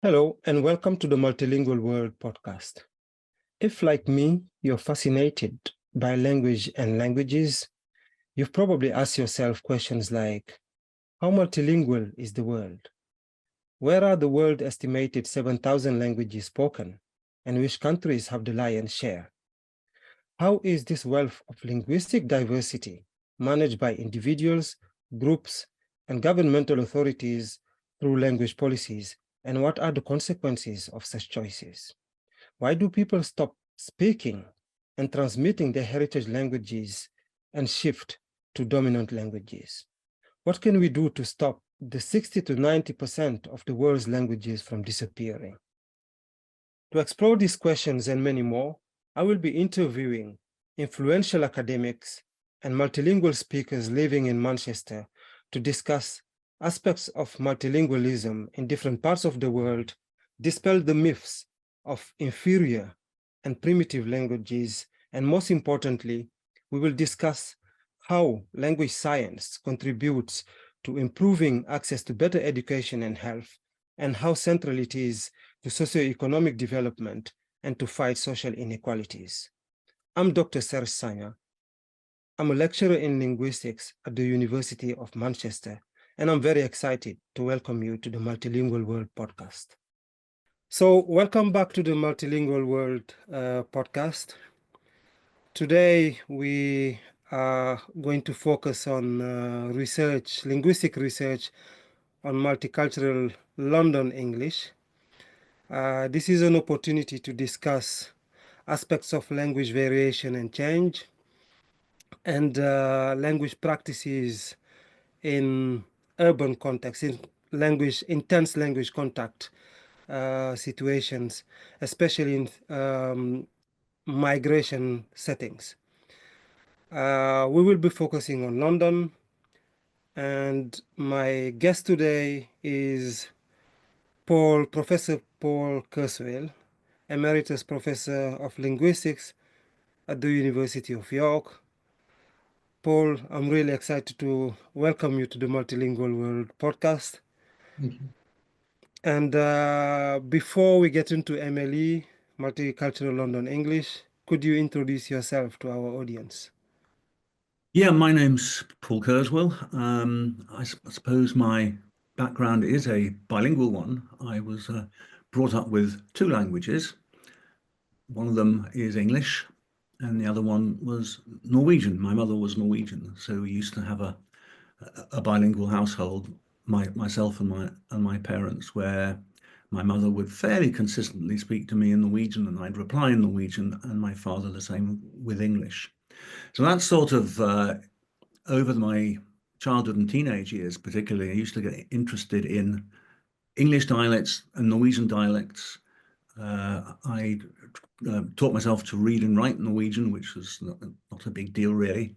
Hello, and welcome to the Multilingual World podcast. If, like me, you're fascinated by language and languages, you've probably asked yourself questions like, how multilingual is the world? Where are the world estimated 7,000 languages spoken? And which countries have the lion's share? How is this wealth of linguistic diversity managed by individuals, groups, and governmental authorities through language policies? And what are the consequences of such choices? Why do people stop speaking and transmitting their heritage languages and shift to dominant languages? What can we do to stop the 60 to 90% of the world's languages from disappearing? To explore these questions and many more, I will be interviewing influential academics and multilingual speakers living in Manchester to discuss aspects of multilingualism in different parts of the world, dispel the myths of inferior and primitive languages, and most importantly, we will discuss how language science contributes to improving access to better education and health, and how central it is to socioeconomic development and to fight social inequalities. I'm Dr. Serge Sanya. I'm a lecturer in linguistics at the University of Manchester, and I'm very excited to welcome you to the Multilingual World podcast. So welcome back to the Multilingual World podcast. Today we are going to focus on linguistic research on multicultural London English. This is an opportunity to discuss aspects of language variation and change and language practices in urban context, in intense language contact situations, especially in migration settings. We will be focusing on London, and my guest today is Professor Paul Kerswill, Emeritus Professor of Linguistics at the University of York. Paul, I'm really excited to welcome you to the Multilingual World podcast. Thank you. And before we get into MLE, Multicultural London English, could you introduce yourself to our audience? Yeah, my name's Paul Kerswill. I suppose my background is a bilingual one. I was brought up with two languages. One of them is English, and the other one was Norwegian. My mother was Norwegian, so we used to have a bilingual household, myself and my parents, where my mother would fairly consistently speak to me in Norwegian, and I'd reply in Norwegian, and my father the same with English. So that's sort of over my childhood and teenage years, particularly, I used to get interested in English dialects and Norwegian dialects. I taught myself to read and write Norwegian, which was not a big deal, really.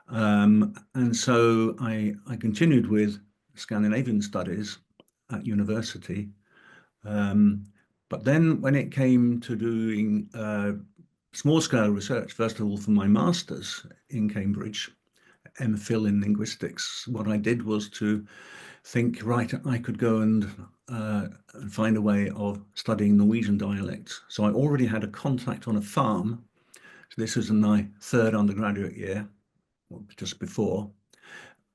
And so I continued with Scandinavian studies at university. But then when it came to doing small-scale research, first of all, for my master's in Cambridge, MPhil in linguistics, what I did was to think, right, I could go and find a way of studying Norwegian dialects. So I already had a contact on a farm. So this was in my third undergraduate year, or just before.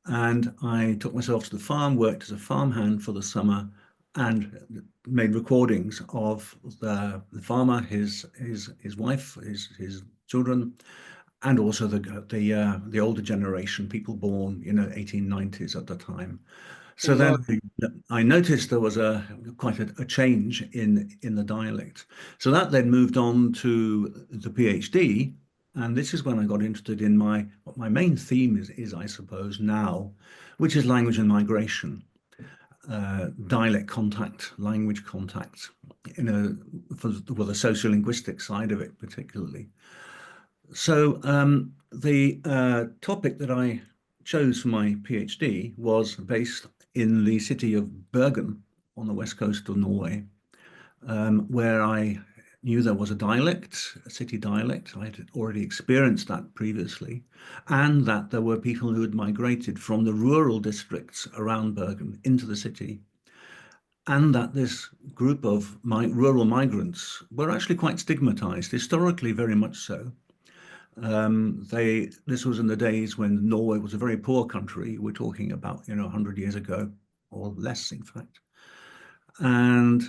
And I took myself to the farm, worked as a farmhand for the summer, and made recordings of the farmer, his wife, his children, and also the older generation, people born, 1890s at the time. So then I noticed there was quite a change in the dialect. So that then moved on to the PhD, and this is when I got interested in what my main theme is, I suppose, now, which is language and migration. Dialect contact, language contact, for the sociolinguistic side of it particularly. So the topic that I chose for my PhD was based in the city of Bergen on the west coast of Norway, where I knew there was a city dialect. I had already experienced that previously, and that there were people who had migrated from the rural districts around Bergen into the city. and that this group of rural migrants were actually quite stigmatized, historically very much so. This was in the days when Norway was a very poor country. We're talking about, 100 years ago or less, in fact. And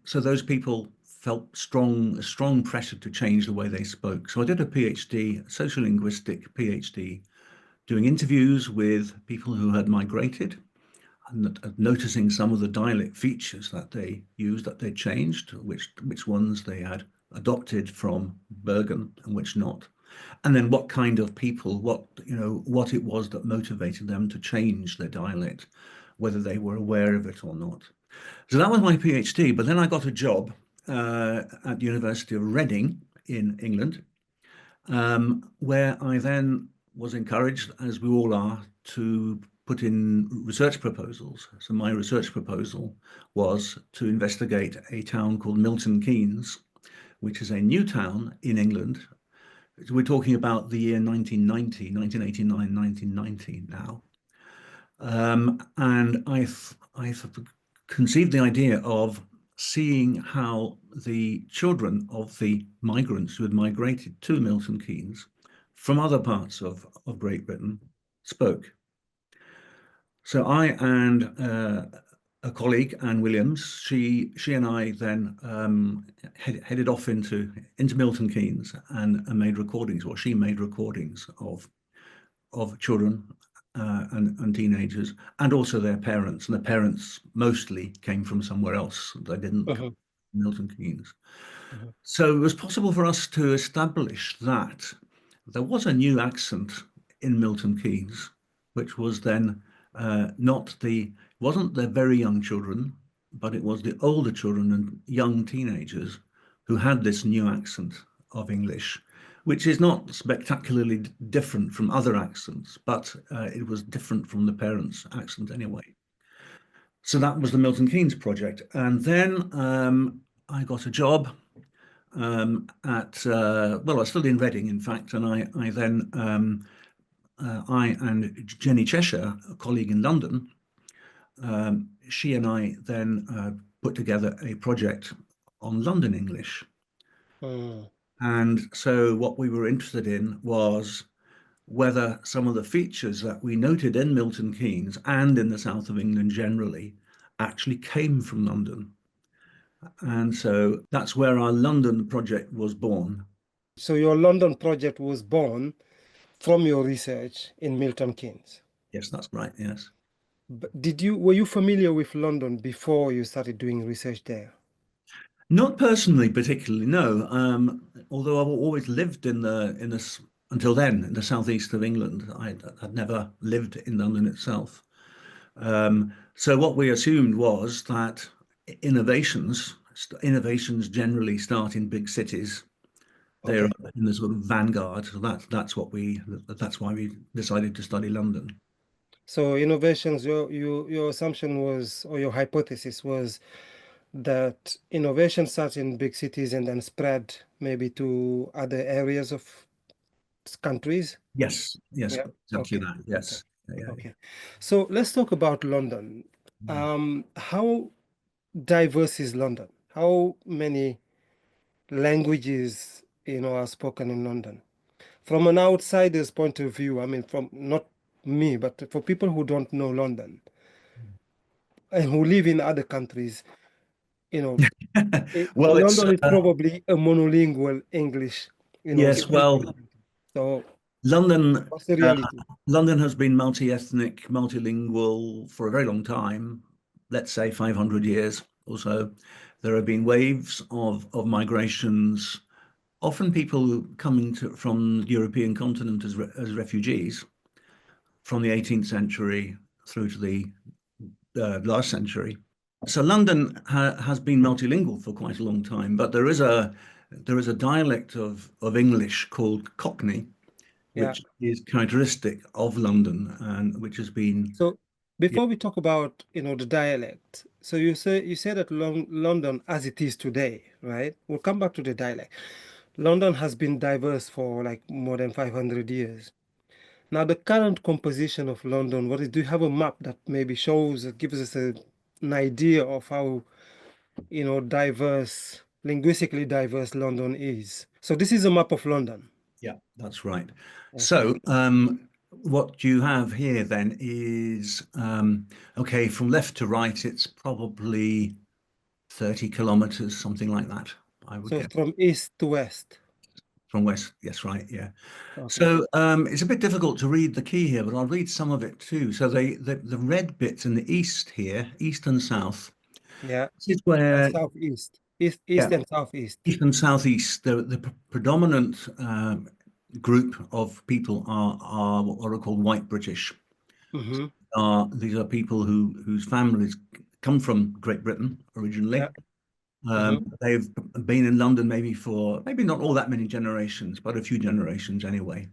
so those people felt strong pressure to change the way they spoke. So I did a PhD, sociolinguistic PhD, doing interviews with people who had migrated and noticing some of the dialect features that they used, that they changed, which ones they had adopted from Bergen and which not. And then what kind of people, what it was that motivated them to change their dialect, whether they were aware of it or not. So that was my PhD, but then I got a job at the University of Reading in England, where I then was encouraged, as we all are, to put in research proposals. So my research proposal was to investigate a town called Milton Keynes, which is a new town in England. We're talking about the year 1990, 1989, 1990 now. And I conceived the idea of seeing how the children of the migrants who had migrated to Milton Keynes from other parts of Great Britain spoke. So I and a colleague, Anne Williams, she and I then headed off into Milton Keynes and made recordings, or she made recordings of children and teenagers, and also their parents. And the parents mostly came from somewhere else. They didn't come from Milton Keynes. So it was possible for us to establish that there was a new accent in Milton Keynes, which was then wasn't the very young children, but it was the older children and young teenagers who had this new accent of English, which is not spectacularly different from other accents, but it was different from the parents' accent anyway. So that was the Milton Keynes project. And then I got a job I was still in Reading, in fact, and I and Jenny Cheshire, a colleague in London, she and I then put together a project on London English. And so what we were interested in was whether some of the features that we noted in Milton Keynes and in the south of England generally actually came from London. And so that's where our London project was born. So your London project was born from your research in Milton Keynes. Yes, that's right, yes. But were you familiar with London before you started doing research there? Not personally, particularly, no. Although I've always lived until then, in the southeast of England. I'd never lived in London itself. So what we assumed was that innovations generally start in big cities. They're in the sort of vanguard. So that's why we decided to study London. So innovations, your assumption was, or your hypothesis was, that innovation starts in big cities and then spread maybe to other areas of countries? Yes, Yeah. exactly that. Yes. Okay. So let's talk about London. How diverse is London? How many languages, are spoken in London? From an outsider's point of view, I mean, from not me, but for people who don't know London and who live in other countries, Well, London is probably a monolingual English, yes, well, so London, what's the reality? London has been multi-ethnic, multilingual for a very long time, let's say 500 years or so. There have been waves of migrations, often people coming from the European continent as refugees from the 18th century through to the last century. So London has been multilingual for quite a long time, but there is a dialect of English called Cockney, which is characteristic of London and which has been. So before we talk about the dialect, so you say that London as it is today, right? We'll come back to the dialect. London has been diverse for like more than 500 years. Now the current composition of London, do you have a map that maybe gives us a an idea of how, linguistically diverse London is. So this is a map of London. Yeah, that's right. Okay. So what you have here then is, okay, from left to right, it's probably 30 kilometers, something like that, I would So guess. from east to west. From west, yes, right, yeah. Okay. So it's a bit difficult to read the key here, but I'll read some of it too. So the red bits in the east here, east and south, Yeah. this is And where, southeast. yeah, East and southeast. east and southeast, the predominant group of people are what are called white British. Mm-hmm. These are people whose families come from Great Britain originally. Yeah. Mm-hmm. They've been in London maybe not all that many generations, but a few generations anyway.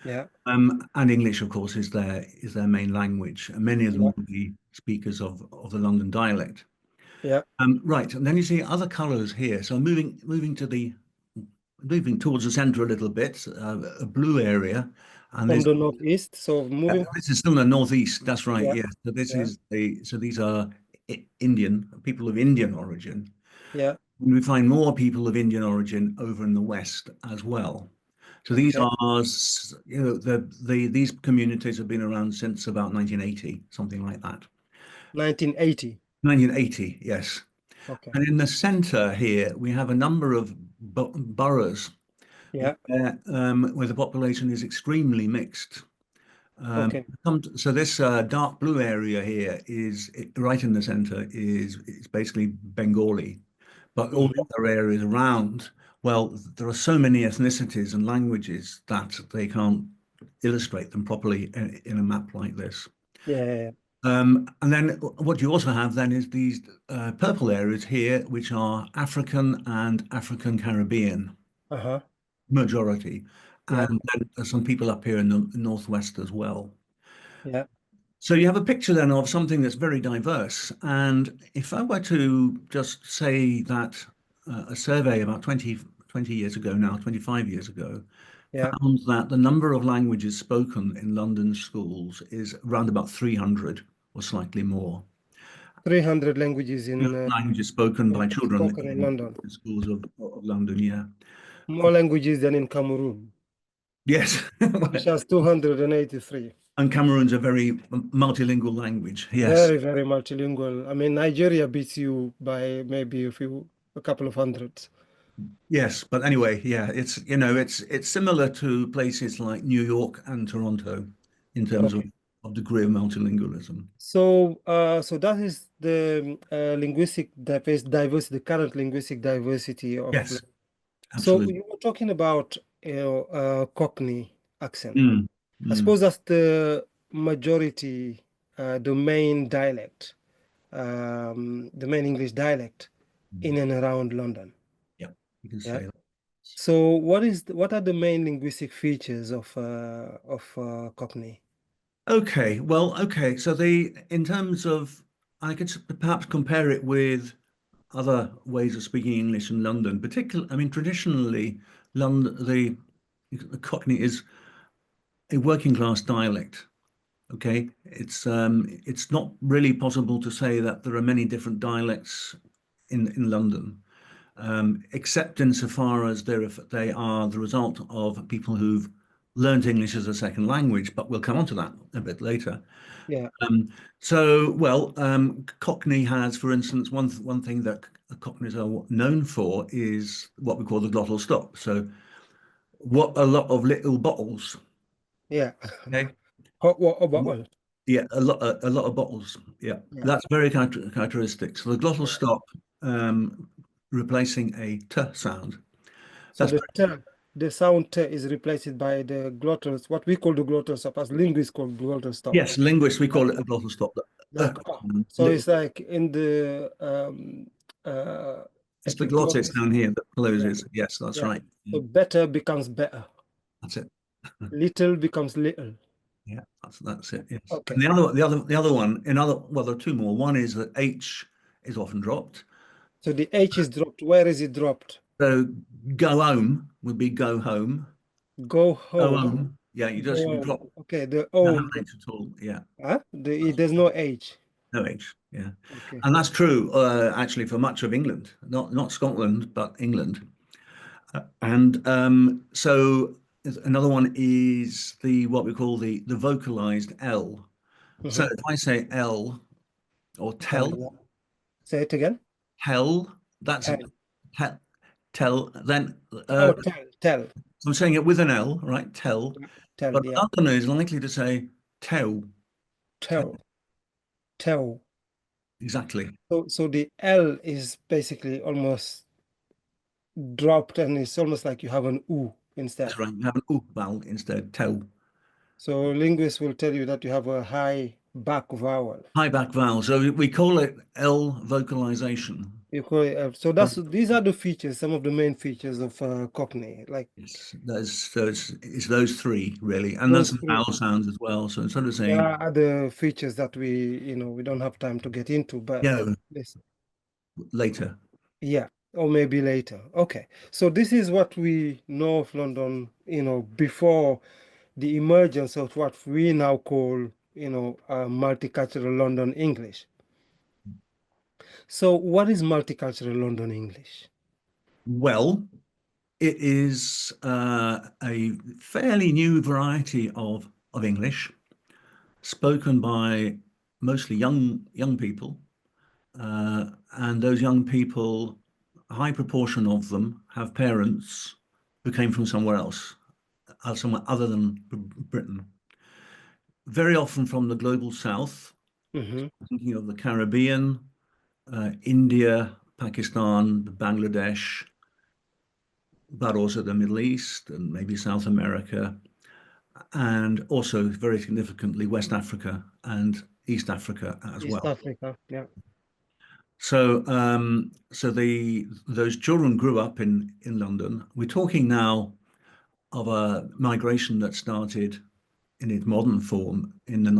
Yeah. And English, of course, is their main language. And many of them Yeah. will be speakers of the London dialect. Yeah. Right, and then you see other colours here. So moving towards the centre a little bit, a blue area, and From there's the northeast. So moving. this is still the northeast. That's right. Yeah. Yes. So Yeah. these are Indian people of Indian origin. Yeah. And we find more people of Indian origin over in the west as well. So these Okay. are, these communities have been around since about 1980, something like that. 1980. 1980, yes. Okay. And in the centre here, we have a number of boroughs Yeah. where the population is extremely mixed. Okay. So this dark blue area here right in the centre is basically Bengali, but all the Mm-hmm. other areas around, well, there are so many ethnicities and languages that they can't illustrate them properly in a map like this. Yeah. Yeah. Yeah. And then what you also have then is these purple areas here, which are African and African Caribbean Uh-huh. majority. Yeah. And then there's some people up here in the northwest as well. Yeah. So you have a picture then of something that's very diverse. And if I were to just say that a survey about 20 years ago now, 25 years ago, Yeah. found that the number of languages spoken in London schools is around about 300 or slightly more. 300 languages Languages spoken by children spoken in in London. the schools of London, yeah. More languages than in Cameroon, Yes. which has 283. And Cameroon's a very multilingual language, yes. Very, very multilingual. I mean, Nigeria beats you by maybe a couple of hundreds. Yes, but anyway, yeah, it's similar to places like New York and Toronto in terms Okay. of degree of multilingualism. So that is the linguistic diversity, the current linguistic diversity of. Yes, So absolutely. you were talking about, Cockney accent. Mm, I mm, suppose that's the majority, the main dialect, the main English dialect mm. in and around London. Yeah, you can Yeah. say that. So what are the main linguistic features of Cockney? Okay. So in terms of, I could perhaps compare it with other ways of speaking English in London. Particularly, I mean, traditionally, London, the Cockney is a working class dialect. Okay, it's not really possible to say that there are many different dialects in London, except insofar as they are the result of people who've learned English as a second language. But we'll come on to that a bit later. Yeah. Cockney has, for instance, one thing that Cockneys are known for is what we call the glottal stop. So, what a lot of little bottles. Yeah. Okay. Hot water bottle. Yeah, a lot of bottles. Yeah, Yeah. that's very characteristic. So the glottal Yeah. stop, replacing a t sound. So That's the t, the sound t is replaced by the glottal, what we call the glottal stop, as linguists call glottal stop. yes, linguists we call it a glottal stop. So Little, it's like in the it's the glottis epiglottis. down here that Yeah. closes. Yes, that's Yeah. right. So better becomes better. That's it. Little becomes little. Yeah, that's it. Yes. And Okay. the other one, well, there are two more. One is that H is often dropped. So the H is dropped. Where is it dropped? So go home would be go home. Go Go home. home. Yeah, you Go just home. drop. Okay. The Don't O. have H at all. Yeah. Huh? There's no H. No H. Yeah, Okay. and that's true actually for much of England, not Scotland, but England. And so another one is the what we call the vocalized L. So Mm-hmm. if I say L or Tell, tell, yeah. Say it again. tell, that's Tell. tell, tell. Then Oh, tell. I'm saying it with an L, right? Tell. Yeah. Tell, But yeah. a Londoner is likely to say tell, tell. Tell. Tell. Exactly. So the L is basically almost dropped and it's almost like you have an U That's instead. right. You have an U vowel instead. Tell. So linguists will tell you that you have a high back vowel. High back vowel. So we call it L vocalization. You call it, so these are the features, some of the main features of Cockney, like It's those three really, and there's those some three. vowel sounds as well. So instead of There saying are other features that we don't have time to get into, but yeah this, later, yeah, or maybe later. Okay, so this is what we know of London, before the emergence of what we now call, multicultural London English. So what is multicultural London English? well, it is a fairly new variety of English spoken by mostly young people, and those young people, a high proportion of them have parents who came from somewhere else, somewhere other than Britain. Very often from the global south, Hmm. thinking of the Caribbean, India, Pakistan, Bangladesh, but also the Middle East and maybe South America, and also very significantly West Africa and East Africa as East well. Africa, yeah. So those children grew up in London. We're talking now of a migration that started in its modern form in the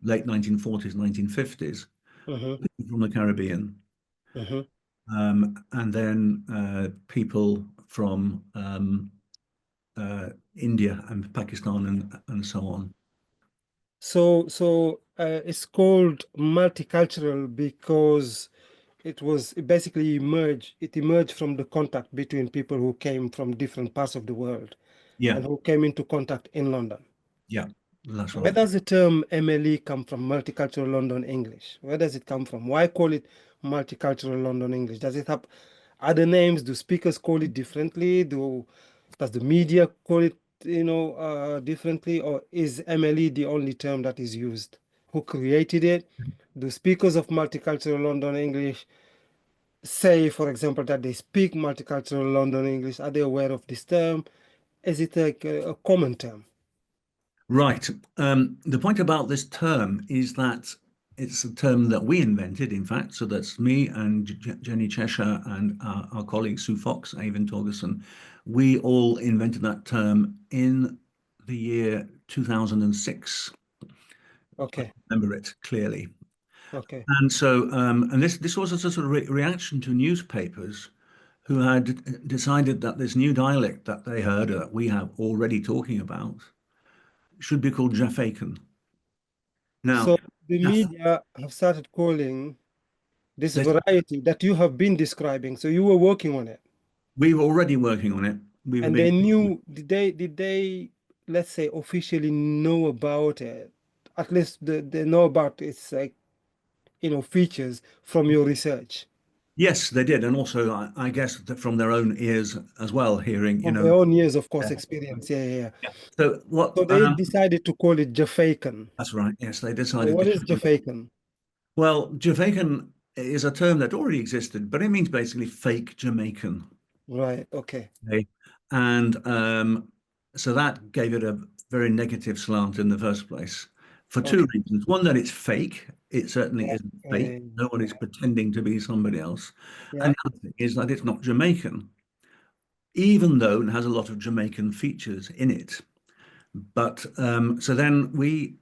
late 1940s, 1950s Hmm. from the Caribbean. Hmm. And then people from India and Pakistan and so on. So it's called multicultural because it basically emerged from the contact between people who came from different parts of the world Yeah, and who came into contact in London. yeah, that's Where right. does the term MLE come from, Multicultural London English? Where does it come from? Why call it Multicultural London English? Does it have other names? Do speakers call it differently? Does the media call it, differently? Or is MLE the only term that is used? Who created it? Do speakers of Multicultural London English say, for example, that they speak Multicultural London English? Are they aware of this term? Is it like a common term? Right. The point about this term is that it's a term that we invented, in fact. So that's me and Jenny Cheshire and our colleague Sue Fox, Avon Torgerson. We all invented that term in the year 2006. I Okay, remember it clearly. okay. And so, and this was a sort of reaction to newspapers who had decided that this new dialect that they heard, we have already talking about, should be called Jaffakan. Now, So the media have started calling this they, variety that you have been describing. So you were working on it, we were already working on it. We've and been, they knew. Did they, let's say, officially know about it? At least they know about its like features from your research, yes, they did. And also, I guess that from their own ears as well, hearing, from their own years, of course, yeah, experience. Yeah, yeah, yeah. yeah. So what, So they decided to call it Jaffakan. that's right. Yes, they So decided to what is call it. Jaffakan? Well, Jamaican is a term that already existed, but it means basically fake Jamaican. Right. Okay. Okay. And so that gave it a very negative slant in the first place for two Okay. reasons. One, that it's fake. It certainly Yeah. isn't fake. No one is Yeah. pretending to be somebody else. Yeah. And the other thing is that it's not Jamaican, even though it has a lot of Jamaican features in it. But so then we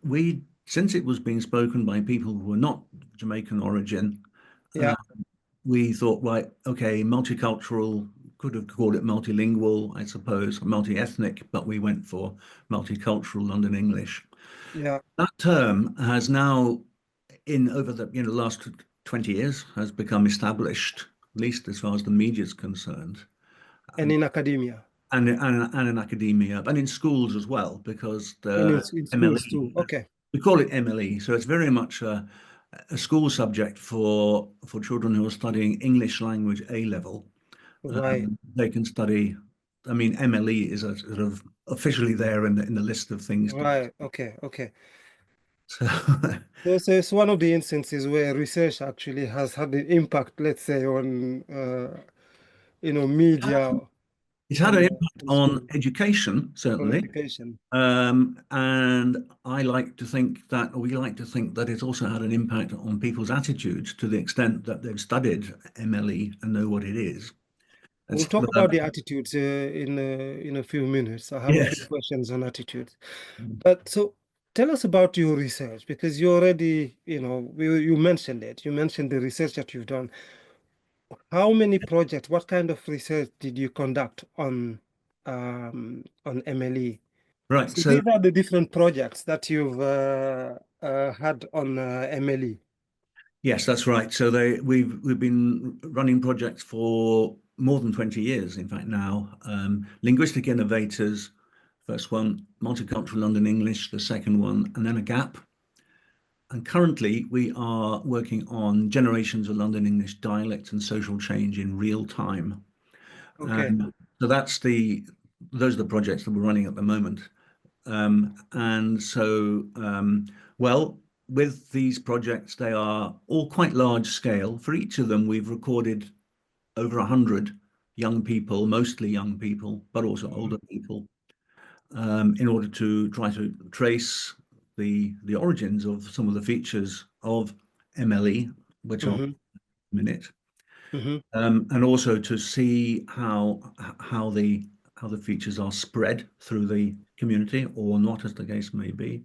since it was being spoken by people who were not Jamaican origin, Yeah. we thought, right, okay, multicultural, could have called it multilingual, I suppose, multi-ethnic, but we went for multicultural London English. Yeah. That term has now in over the last 20 years has become established, at least as far as the media is concerned, And in academia, and in academia and in schools as well, because and the in schools too. MLE, Okay. we call it MLE, so it's very much a school subject for children who are studying English language A level. Right. They can study. I mean, MLE is a sort of officially there in the list of things to. Right. Okay. Okay. So So it's one of the instances where research actually has had an impact, let's say, on media it's had and an impact school on education, on certainly. education. And I like to think that, or we like to think that it's also had an impact on people's attitudes to the extent that they've studied MLE and know what it is. We'll It's, talk about the attitudes in a few minutes. I have a few yes. questions on attitudes. But so tell us about your research because you already, you mentioned it. You mentioned the research that you've done. How many projects, what kind of research did you conduct on MLE? Right. So So these are the different projects that you've had on MLE. yes, that's right. So we've been running projects for more than 20 years, in fact, now. Linguistic Innovators, first one, Multicultural London English, the second one, and then a gap. And currently we are working on generations of London English dialect and social change in real time. Okay. So those are the projects that we're running at the moment. And so, well, with these projects, they are all quite large scale. For each of them, we've recorded over 100 young people, mostly young people, but also older people, in order to try to trace the origins of some of the features of MLE, which are Mm-hmm. a minute, Mm-hmm. and also to see how the features are spread through the community or not, as the case may be.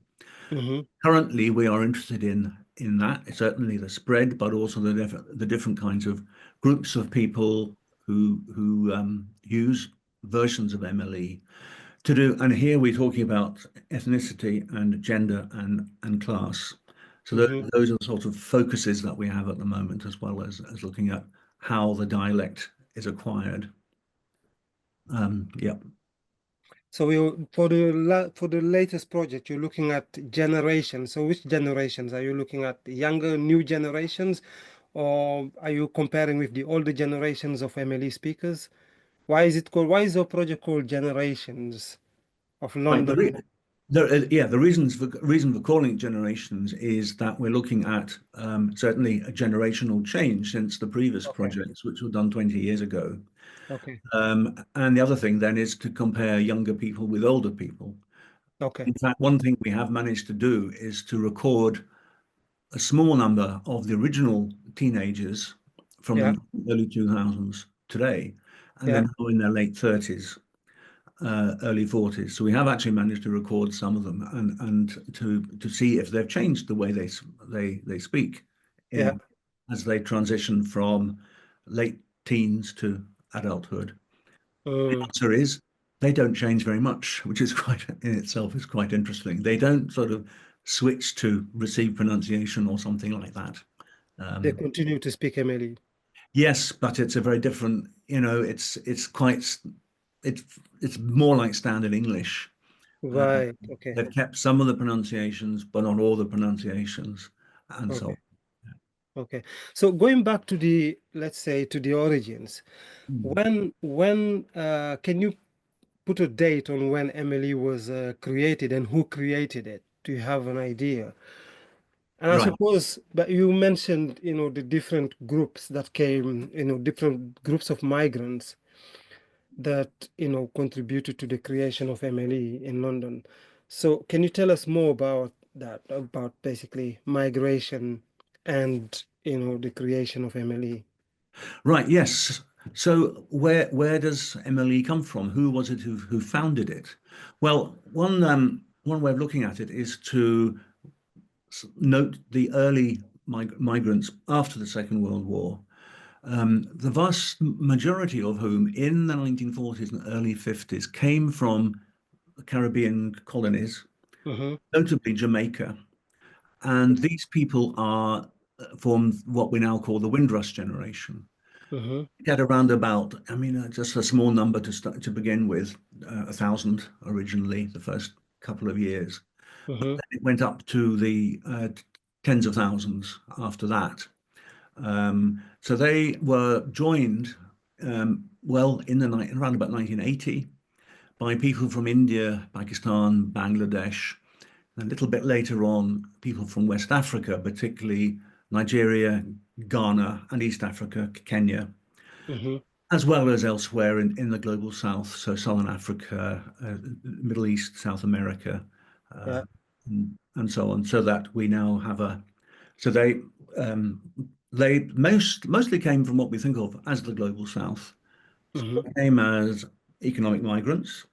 Mm-hmm. Currently, we are interested in that, certainly the spread, but also the different kinds of groups of people who use versions of MLE to do. And here we're talking about ethnicity and gender and class. So Mm-hmm. those are the sort of focuses that we have at the moment, as well as looking at how the dialect is acquired. Yeah. So for the latest project, you're looking at generations. So which generations are you looking at? Younger, new generations, or are you comparing with the older generations of MLE speakers? Why is your project called Generations of Right. London? The reason for calling it generations is that we're looking at certainly a generational change since the previous Okay. projects, which were done 20 years ago. Okay. And the other thing then is to compare younger people with older people. Okay. In fact, one thing we have managed to do is to record a small number of the original teenagers from Yeah. the early 2000s today, and Yeah. then in their late 30s, early 40s. So we have actually managed to record some of them and to see if they've changed the way they speak Yeah. in as they transition from late teens to adulthood. The Mm, answer is they don't change very much, which is quite in itself is quite interesting. They don't sort of switch to received pronunciation or something like that. they Um, continue to speak MLE. yes, but it's a very different, it's quite it's it's more like standard English. Uh, Right. Okay. they've kept some of the pronunciations, but not all the pronunciations, and so Okay. Okay. So going back to the, let's say, to the origins, on. when can you put a date on when MLE was created and who created it? Do you have an idea? And I Right. suppose, but you mentioned, the different groups that came, different groups of migrants that, contributed to the creation of MLE in London. So can you tell us more about that, about basically migration and, the creation of MLE? Right, yes. So where does MLE come from? Who was it who founded it? Well, one way of looking at it is to note the early migrants after the Second World War, the vast majority of whom in the 1940s and early 50s came from the Caribbean colonies, Mm-hmm. notably Jamaica. And these people are formed what we now call the Windrush generation. Mm-hmm. Get around about, I mean, just a small number to start to begin with, 1,000 originally, the first couple of years. But Mm-hmm. then it went up to the tens of thousands after that. So they were joined, well, in the night around about 1980 by people from India, Pakistan, Bangladesh, and a little bit later on, people from West Africa, particularly Nigeria, Ghana, and East Africa, Kenya, Mm-hmm. as well as elsewhere in the global south, so Southern Africa, Middle East, South America, uh, Yeah. and so on, so that we now have a, so um, they mostly came from what we think of as the global south. So Mm-hmm. they came as economic migrants.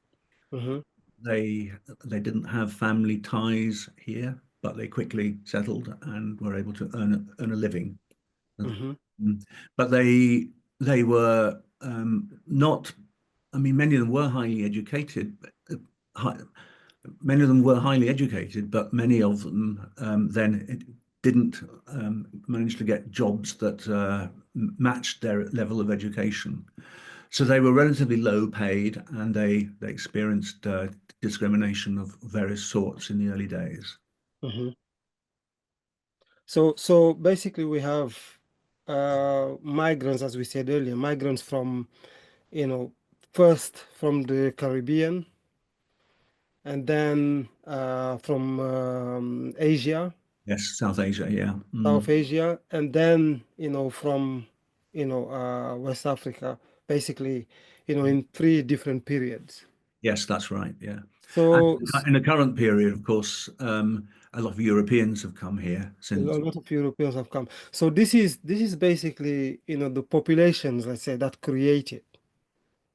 Mm-hmm. They they didn't have family ties here, but they quickly settled and were able to earn a living. Mm-hmm. But they were not. I mean, many of them were highly educated. Hi, Many of them were highly educated, but many of them then didn't manage to get jobs that matched their level of education. So they were relatively low paid, and they experienced discrimination of various sorts in the early days. Mm-hmm. So basically we have migrants, as we said earlier, migrants from, first from the Caribbean, and then from Asia, Yes, South Asia, yeah. South Asia, and then, from, West Africa, basically, in three different periods. Yes, that's right, yeah. And So in the current period, of course, a lot of Europeans have come here a since. lot of Europeans have come. So this is basically, the populations, let's say, that created,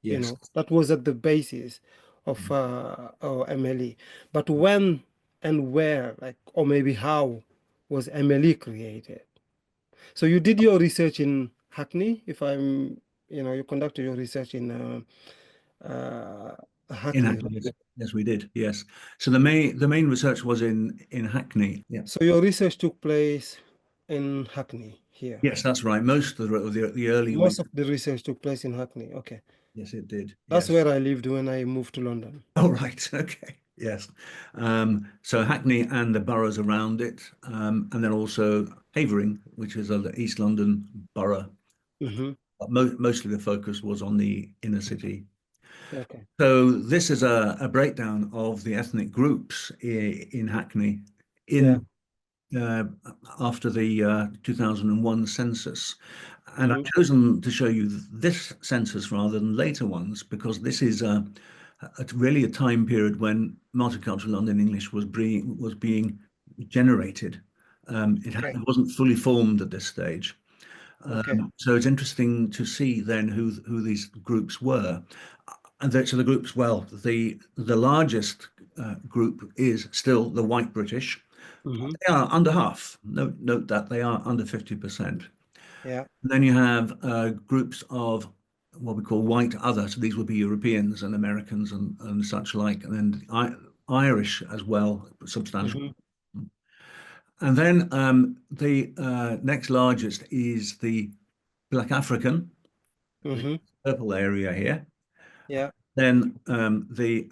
Yes. that was at the basis of our MLE. But when and where, like, or maybe how was MLE created? So you did your research in Hackney, if I'm, you conducted your research in In Hackney, Hackney, yes, right? yes, we did. Yes. So the main research was in Hackney. Yeah. So your research took place in Hackney here. Yes, that's right. Most of the early Most research. of the research took place in Hackney. Okay. Yes, it did. That's Yes. where I lived when I moved to London. Oh, right. Okay. Yes. So Hackney and the boroughs around it, and then also Havering, which is a East London borough. Mm-hmm. But mostly the focus was on the inner city. Okay. So this is a breakdown of the ethnic groups in Hackney Yeah. in uh, after the 2001 census. And Mm-hmm. I've chosen to show you this census rather than later ones because this is really a time period when Multicultural London English was being generated. Okay. It wasn't fully formed at this stage. Okay. So it's interesting to see then who these groups were. And so the groups, well, the largest group is still the white British. Mm-hmm. They are under half. Note that they are under 50%. Yeah. Then you have groups of what we call white other. So these would be Europeans and Americans and such like, and then Irish as well, substantial. Mm-hmm. And then the next largest is the Black African, the Mm-hmm. purple area here. Yeah. Then the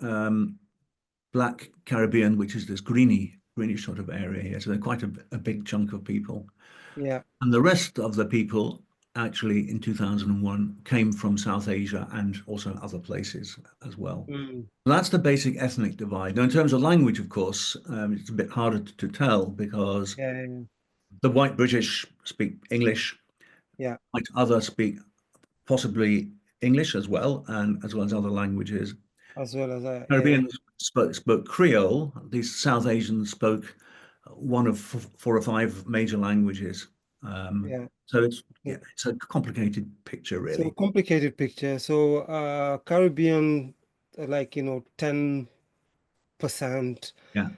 Black Caribbean, which is this greenish sort of area here. So they're quite a big chunk of people. Yeah. And the rest of the people actually in 2001 came from South Asia and also other places as well. Mm. That's the basic ethnic divide. Now, in terms of language, of course, it's a bit harder to tell because Yeah. Yeah. the white British speak English, Yeah. white others speak possibly English as well, and as well as other languages. As well as I. Yeah. Yeah. Caribbeans spoke Creole. These South Asians spoke one of four or five major languages. Yeah. So it's Yeah. yeah, it's a complicated picture, So really. complicated picture. So Caribbean, like, 10%. Yeah.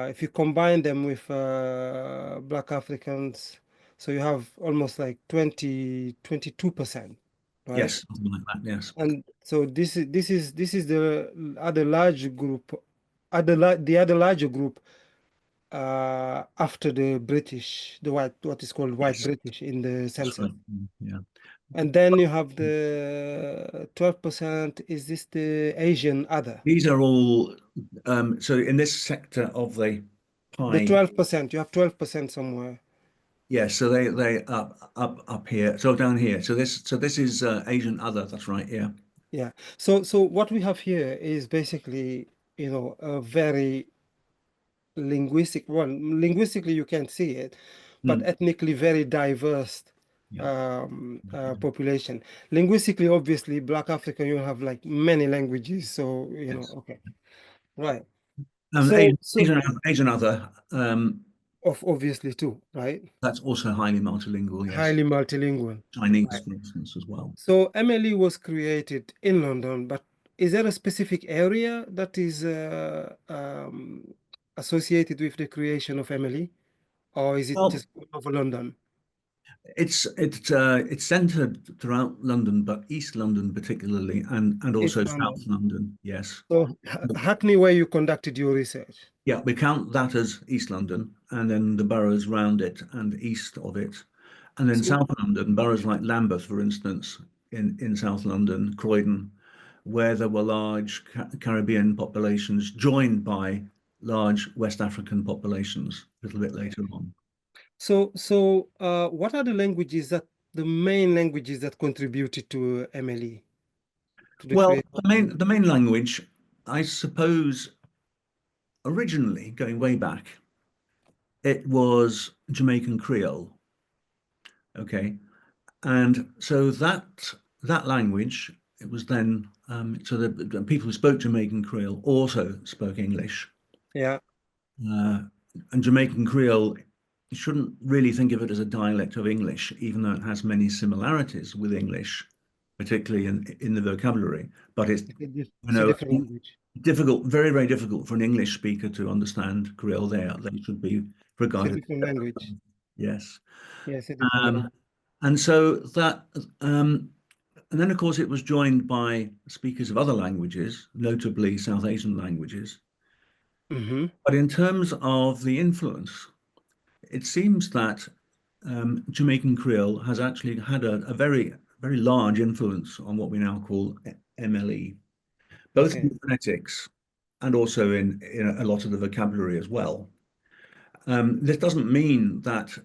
If you combine them with Black Africans, so you have almost like 22%, right? Yes, something like that. Yes. And so this is the other large group, the other larger group after the British, what is called white Yes, British in the that's census. right. Yeah. And then you have the 12%. Is this the Asian other? These are all, so in this sector of the The pie, 12%, you have 12% somewhere. yes, so they up here, so down here. So this is Asian other, that's right, yeah. Yeah. So what we have here is basically, a very linguistic one. Linguistically, you can't see it, but Mm, ethnically very diverse yeah. population. Linguistically, obviously, Black African, you have like many languages. So, Yes. okay. Right. Asian, So Asian other, of obviously too, right? that's also highly multilingual, yes. Highly multilingual. Chinese, Right. for instance, as well. So MLE was created in London, but is there a specific area that is associated with the creation of MLE, or is it Well, just all over London? it's centred throughout London, but East London particularly, and It's also South London. London, yes. So Hackney, where you conducted your research. Yeah, we count that as East London, and then the boroughs round it and east of it. And then So, South London, boroughs like Lambeth, for instance, in South London, Croydon, where there were large Caribbean populations joined by large West African populations a little bit later on. what are the main languages that contributed to MLE, to the Well, creation? the main language, I suppose, originally going way back, it was Jamaican Creole. Okay, and so that language, it was then so the people who spoke Jamaican Creole also spoke English, Yeah, uh, and Jamaican Creole, you shouldn't really think of it as a dialect of English, even though it has many similarities with English, particularly in the vocabulary. But it's you it's a know different language. difficult, very very difficult for an English speaker to understand Creole. They should be It's a regarded. different language. Yes. Yeah, it's a different language. Um, and so that, and then of course it was joined by speakers of other languages, notably South Asian languages. Mm-hmm. But in terms of the influence, it seems that Jamaican Creole has actually had a very, very large influence on what we now call MLE, both Okay. in phonetics and also in a lot of the vocabulary as well. This doesn't mean that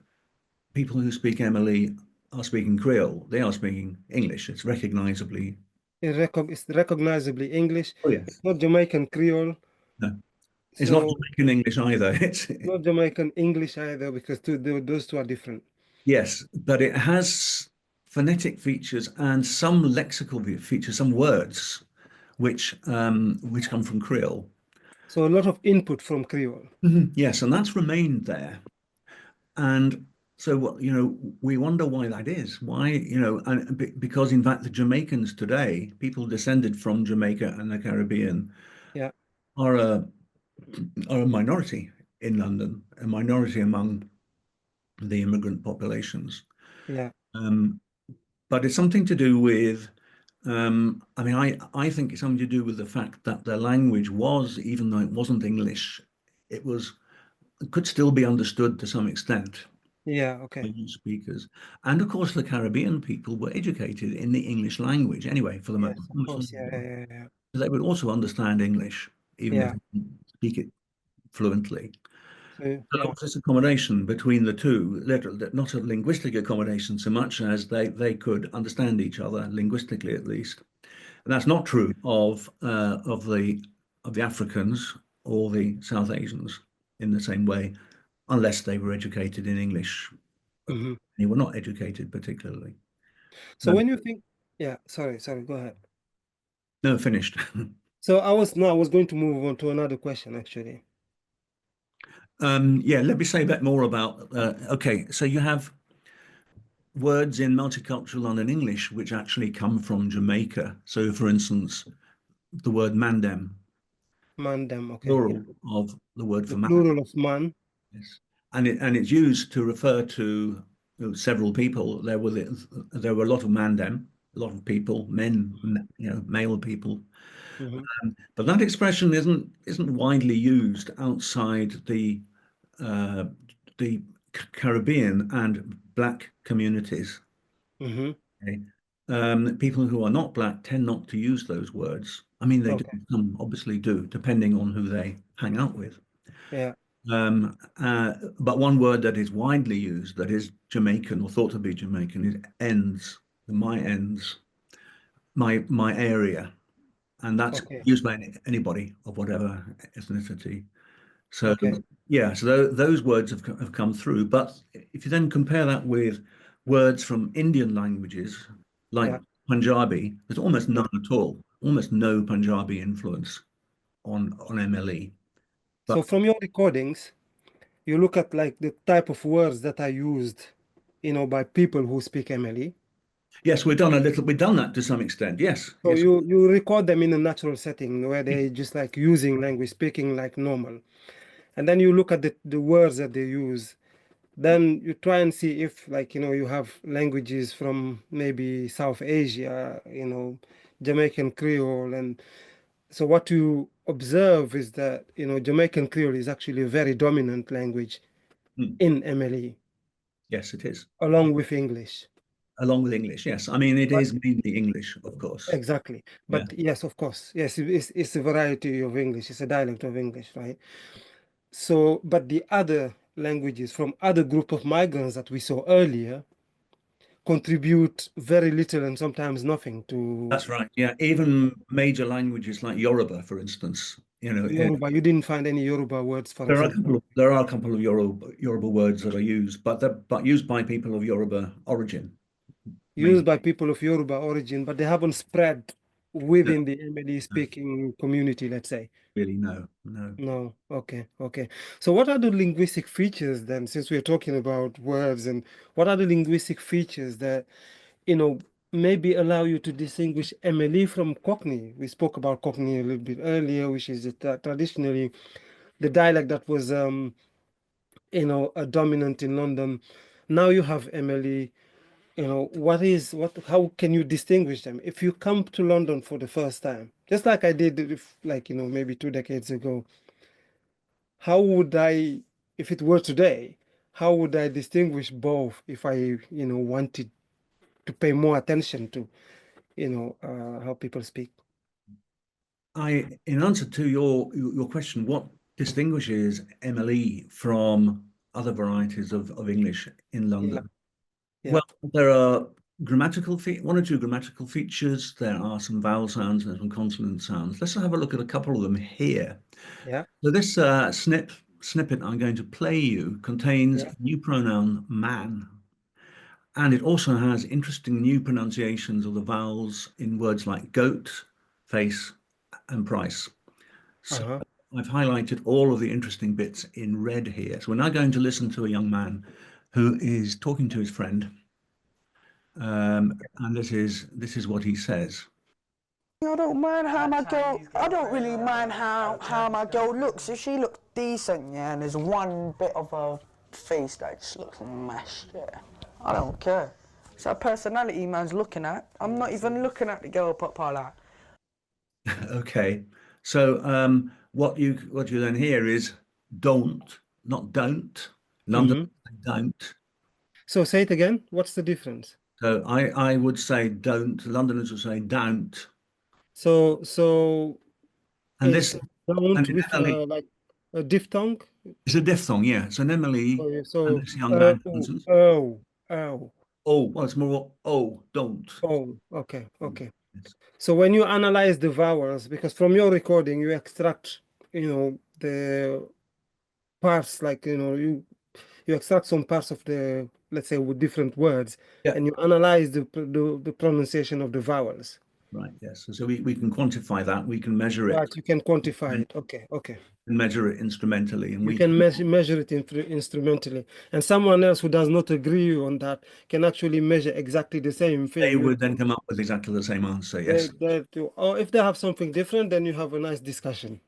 people who speak MLE are speaking Creole. They are speaking English. It's recognizably. It's recognizably English. Oh It's yes. not Jamaican Creole. No, it's not So Jamaican English either. It's not Jamaican English either, because those two are different. yes, but it has phonetic features and some lexical features, some words which come from Creole. So a lot of input from Creole. Yes, and that's remained there. And so what we wonder why that is. Why and because in fact the Jamaicans today, people descended from Jamaica and the Caribbean, Yeah, are a minority in London, a minority among the immigrant populations. yeah. Um, but it's something to do with, I mean, I think it's something to do with the fact that their language was, even though it wasn't English, it could still be understood to some extent Yeah, by okay. new speakers. And of course, the Caribbean people were educated in the English language anyway, for the most Yes, of part. course. Yeah, yeah, yeah, yeah. They would also understand English, even if Yeah. they didn't speak it fluently. So So yeah, this accommodation between the two, not a linguistic accommodation so much as they could understand each other linguistically at least. And that's not true of the Africans or the South Asians in the same way, unless they were educated in English. hmm. They were not educated particularly. So when you think, yeah, sorry, go ahead. No, finished. So I was going to move on to another question actually. Yeah, let me say a bit more about. Okay, so you have words in multicultural London English which actually come from Jamaica. So, for instance, the word mandem, Mandem, okay, yeah. plural of the word The for man. plural of man. Yes. And it's used to refer to several people. There were a lot of mandem, a lot of people, men, male people. Hmm. But that expression isn't widely used outside the the Caribbean and Black communities. Mm-hmm. Okay? People who are not Black tend not to use those words. I mean, they do, Okay. some obviously do, depending on who they hang out with. Yeah. But one word that is widely used, that is Jamaican or thought to be Jamaican, is ends, my ends, my area. And that's Okay. used by anybody of whatever ethnicity. So Okay. yeah, so those words have come through. But if you then compare that with words from Indian languages like Yeah. Punjabi, there's almost Yeah. none at all, almost no Punjabi influence on MLE. So But from your recordings, you look at like the type of words that are used, by people who speak MLE. yes, we've done that to some extent. Yes, So yes. you record them in a natural setting where they just like using language, speaking like normal. And then you look at the words that they use. Then you try and see if like, you have languages from maybe South Asia, Jamaican Creole. And so what you observe is that, Jamaican Creole is actually a very dominant language Hmm. in MLE, Yes, it is. along with English. Along with English, yes. I mean, it But is mainly English, of course. exactly. Yeah, But yes, of course. Yes, it's a variety of English. It's a dialect of English, right? So, but the other languages from other group of migrants that we saw earlier contribute very little and sometimes nothing to that's right. Yeah, even major languages like Yoruba, for instance, Yoruba. You didn't find any Yoruba words, for example, there are a couple of Yoruba words that are used, but they're used by people of Yoruba origin used mainly. by people of Yoruba origin, but they haven't spread No, within the MLE no, speaking community, let's say. really, no, no. No, okay, okay. So what are the linguistic features then, since we're talking about words, and what are the linguistic features that, maybe allow you to distinguish MLE from Cockney? We spoke about Cockney a little bit earlier, which is traditionally the dialect that was, dominant in London. Now you have MLE. How can you distinguish them? If you come to London for the first time, just like I did, if, like, maybe 2 decades ago, how would I, if it were today, how would I distinguish both if I, wanted to pay more attention to, how people speak? In answer to your question, what distinguishes MLE from other varieties of English in Yeah, London? yeah, Well, there are one or two grammatical features. There are some vowel sounds and some consonant sounds. Let's have a look at a couple of them here. yeah, So this snippet I'm going to play you contains yeah. a new pronoun man, and it also has interesting new pronunciations of the vowels in words like goat, face, and price. So Uh-huh. I've highlighted all of the interesting bits in red here. So we're now going to listen to a young man who is talking to his friend, and this is what he says. I don't mind how my girl. I don't really mind how my girl looks. If she looks decent, yeah, and there's one bit of her face that just looks mashed, yeah, I don't care. It's her personality man's looking at. I'm not even looking at the girl papa like. Okay, so what you then hear is don't, not don't. London, Mm-hmm. don't. So say it again. What's the difference? So I would say don't. Londoners would say don't. So And it's this don't and in with Emily, like a diphthong. it's a diphthong, yeah. So in Emily, Oh, yeah, and so this young man oh, answers, oh, oh, oh, well, it's more don't. oh. Okay, okay. Yes. So when you analyze the vowels, because from your recording you extract, the parts, like, you extract some parts of the, let's say, with different words, Yeah, and you analyze the pronunciation of the vowels. right, yes. So we can quantify that, we can measure it, Right, you can quantify it. Okay, okay. and measure it instrumentally, and You we can measure it instrumentally, and someone else who does not agree on that can actually measure exactly the same they thing. would then come up with exactly the same answer, They, yes. they, or if they have something different, then you have a nice discussion.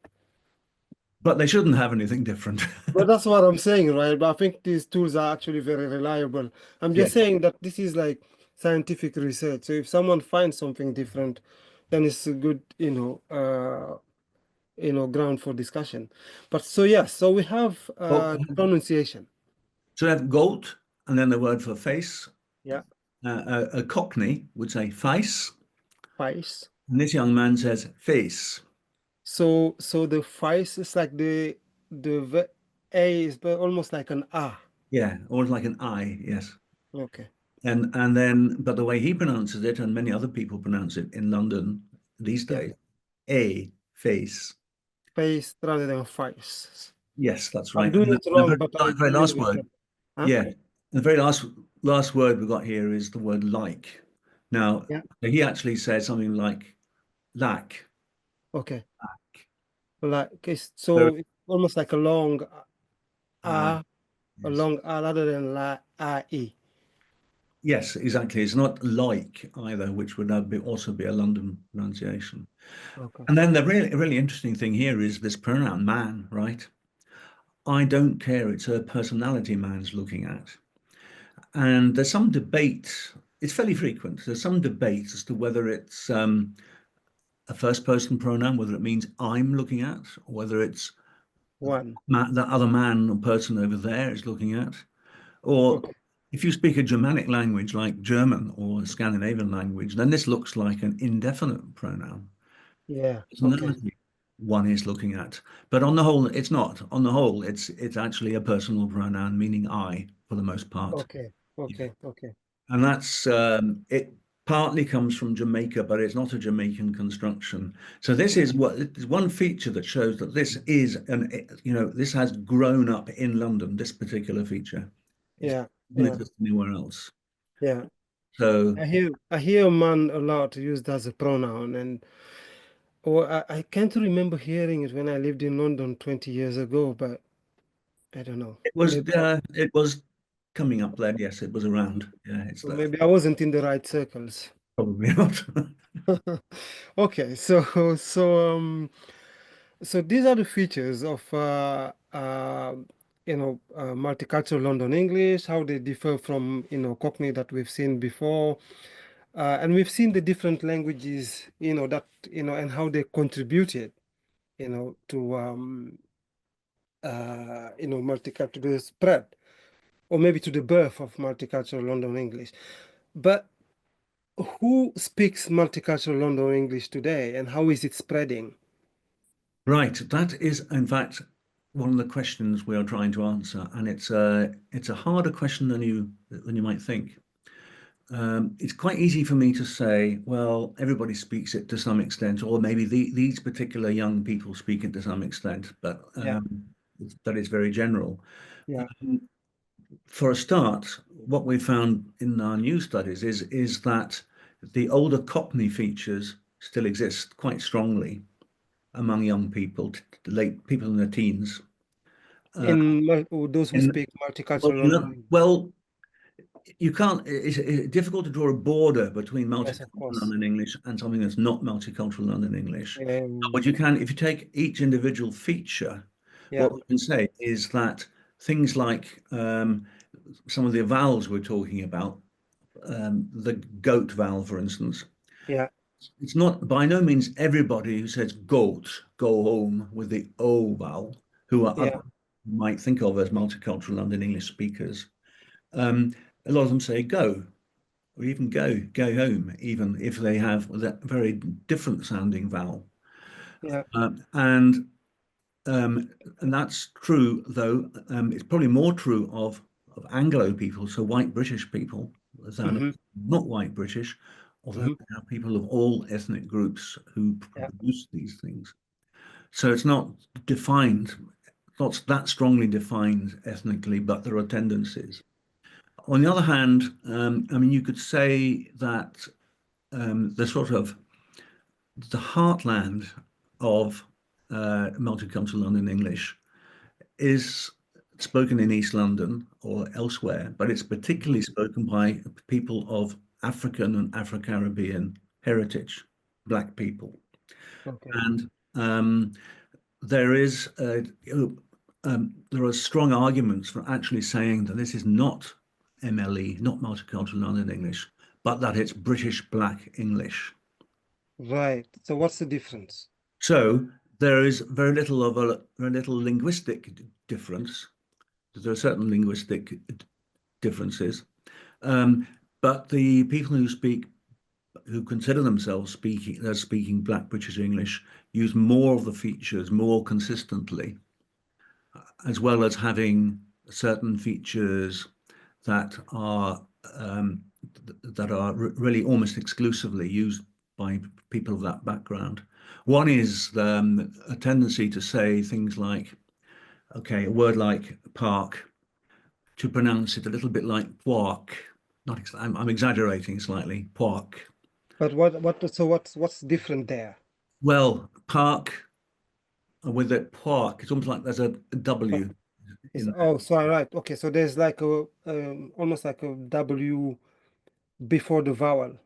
But they shouldn't have anything different. But that's what I'm saying, right? But I think these tools are actually very reliable. I'm just Yes. saying that this is like scientific research. So if someone finds something different, then it's a good, ground for discussion. But so yes, so we have pronunciation. So we have goat, and then the word for face. Yeah. A Cockney would say face, Face. and this young man says face. So the face is like the A is almost like an A. Yeah, almost like an I, yes. Okay. And then, but the way he pronounces it, and many other people pronounce it in London these days, a face. Face rather than face. Yes, that's I'm right. doing And it wrong, the but I very believe last it's word, correct. Huh? yeah, the very last word we got here is the word like. Now, Yeah. he actually says something like lack. Okay. Lack. Like it's Where, it's almost like a long A, a yes. long A rather than la A E. Yes, exactly. It's not like either, which would also be a London pronunciation. Okay. And then the really interesting thing here is this pronoun man, right? I don't care. It's a personality man's looking at. And there's some debate. It's fairly frequent. There's some debate as to whether it's a first person pronoun, whether it means I'm looking at, or whether it's One. that other man or person over there is looking at. Or Okay. if you speak a Germanic language like German or a Scandinavian language, then this looks like an indefinite pronoun. Yeah. Okay. Personality one is looking at. But on the whole, it's not. On the whole, it's actually a personal pronoun, meaning I, for the most part. Okay. Okay. Okay. And that's it partly comes from Jamaica, but it's not a Jamaican construction. So this is one feature that shows that this is this has grown up in London, this particular feature. It Yeah. doesn't Yeah. exist anywhere else. Yeah. So I hear man a lot used as a pronoun, and I can't remember hearing it when I lived in London 20 years ago, but I don't know. it was coming up there. Yes, it was around. Yeah, it's there. Maybe I wasn't in the right circles. Probably not. Okay, so these are the features of multicultural London English, how they differ from Cockney that we've seen before, and we've seen the different languages, and how they contributed, to multicultural, to the spread, or maybe to the birth of multicultural London English. But who speaks multicultural London English today, and how is it spreading? Right, that is in fact one of the questions we are trying to answer, and it's a harder question than you might think. It's quite easy for me to say, well, everybody speaks it to some extent, or maybe these particular young people speak it to some extent, but that is very general. Yeah. For a start, what we found in our new studies is that the older Cockney features still exist quite strongly among young people, late people in their teens. Those who speak multicultural London English. Well, you can't. It's difficult to draw a border between Yes, of multicultural course. London English and something that's not multicultural London English. Um, But you can, if you take each individual feature, yeah, what we can say is that things like some of the vowels we're talking about, the goat vowel, for instance, yeah, it's not by no means everybody who says goat, go home with the O vowel, who are yeah, might think of as multicultural London English speakers. A lot of them say go, or even go home, even if they have that very different sounding vowel. yeah, And that's true, though it's probably more true of Anglo people, so white British people, than not white British, although there are people of all ethnic groups who produce these things. So it's not defined, not that strongly defined ethnically, but there are tendencies. On the other hand, I mean, you could say that the sort of the heartland of multicultural London English is spoken in East London or elsewhere, but it's particularly spoken by people of African and Afro-Caribbean heritage, Black people. okay, And there are strong arguments for actually saying that this is not MLE, not Multicultural London English, but that it's British Black English. right. So what's the difference? So there is very little linguistic difference. There are certain linguistic differences, but the people who consider themselves speaking Black British English use more of the features more consistently, as well as having certain features that are really almost exclusively used by people of that background. One is a tendency to say things like, okay, a word like park, to pronounce it a little bit like pork. I'm exaggerating slightly, pork. But what's different there? Well, park with a pork, it's almost like there's a W. So right. Okay, so there's like a almost like a W before the vowel.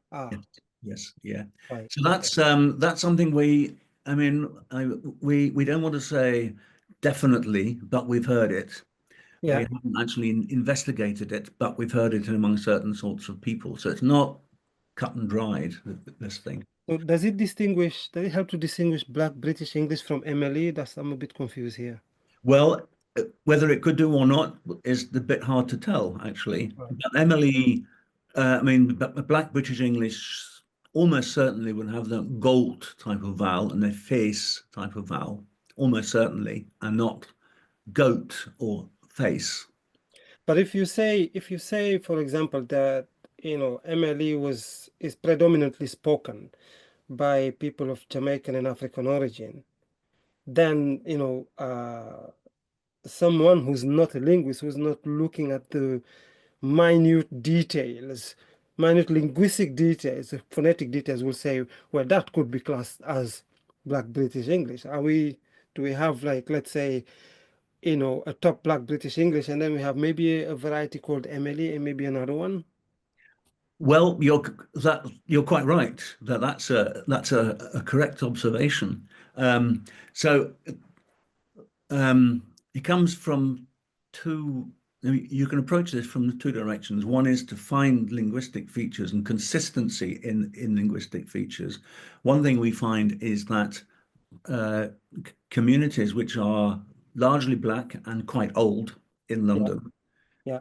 Yes, yeah. Right. So that's something we don't want to say definitely, but we've heard it. We Yeah. haven't actually investigated it, but we've heard it among certain sorts of people. So it's not cut and dried, this thing. So does it help to distinguish Black British English from MLE? I'm a bit confused here. Well, whether it could do or not is a bit hard to tell, actually. Right. But MLE, Black British English almost certainly would have the gold type of vowel and the face type of vowel, almost certainly, and not goat or face. But if you say, for example, that MLE is predominantly spoken by people of Jamaican and African origin, then someone who's not a linguist, who's not looking at the minute linguistic details, the phonetic details, will say, well, that could be classed as Black British English. Do we have, like, let's say, a top Black British English, and then we have maybe a variety called MLE and maybe another one? Well, you're quite right. That's a correct observation. It comes from two. You can approach this from two directions. One is to find linguistic features and consistency in linguistic features. One thing we find is that communities which are largely Black and quite old in London, Yeah.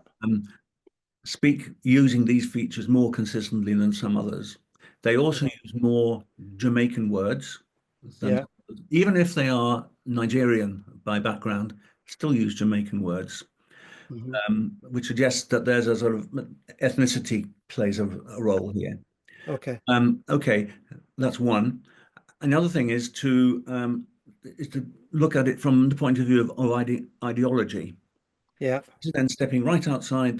speak using these features more consistently than some others. They also use more Jamaican words than even if they are Nigerian by background, still use Jamaican words, which suggests that there's a sort of ethnicity plays a role here. Okay. Okay, that's one. Another thing is to look at it from the point of view of ideology. Yeah. Then stepping right outside